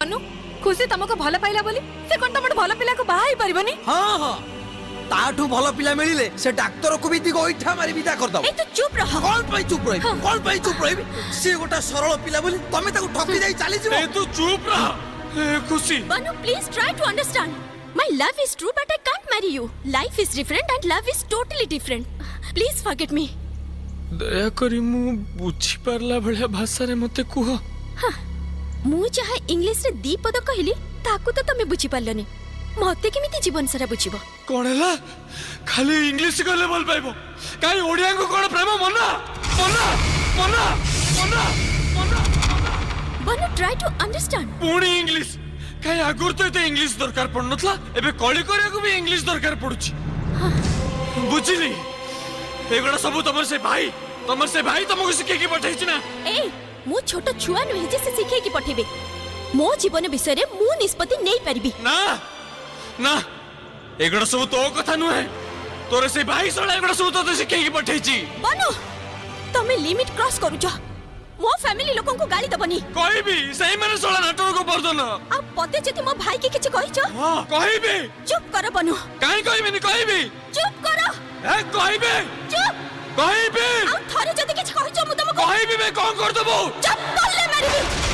अनु खुशी तुमको भल पाइला बोली से कोन तुम भल पिला को बाहा ही परिबनी। हाँ हाँ ताठू भल पिला मिलिले से डाक्टर को भी दी गोइठा मारी विदा कर दब। ए तू चुप रह। कौन पई चुप रही कौन पई चुप रही से गोटा सरल पिला बोली तमे ताको ठकी जाई चली जीवो। ए तू चुप रह खुशी। Banu, please try to understand. My love is true, but I can't marry you. Life is different, and love is totally different. Please forget me. दया करी मु बुझी पारला भलिया भाषा रे मते कुह। मु जहा इंग्लिश रे दी पद कहली ताकू तो तमे बुझी पारलनी मते केमिति जीवन सारा बुझिबो। कोन हला खाली इंग्लिश कहले बोल पाइबो काई ओडिया को कोन प्रेम मना मना मना मना मना। Banu, try to understand. पुणी इंग्लिश काई आगुर तो एते इंग्लिश दरकार पड़नथला एबे कॉली करे को भी इंग्लिश दरकार पड़ुची। बुझिली एगुडा सब तमर से भाई तुमको सिखे की पठाई छी ना। ए मु छोट छुआ नुहे जे से सिखे की पठेबे मो जीवन विषय रे मु निष्पत्ति नै परिबी। ना ना एगुडा सब तो कथा नुहे तोरे से भाई सळा एगुडा सब तो सिखे की पठाई छी। बनु तमे लिमिट क्रॉस करूछ मो फैमिली लोगों को गाली दबनी। कोई भी सही माने सळा नाटक को बर्दन आ पते जति मो भाई के किछ कहिछ। हां कहि भी चुप कर बनु। काई कहि भी चुप कर। ए कहि भी चुप कहि भी आ थरे जति किछ कहिछ मु तुमको कहि भी मैं कोन कर दबो। चुप बोलले मारिबी।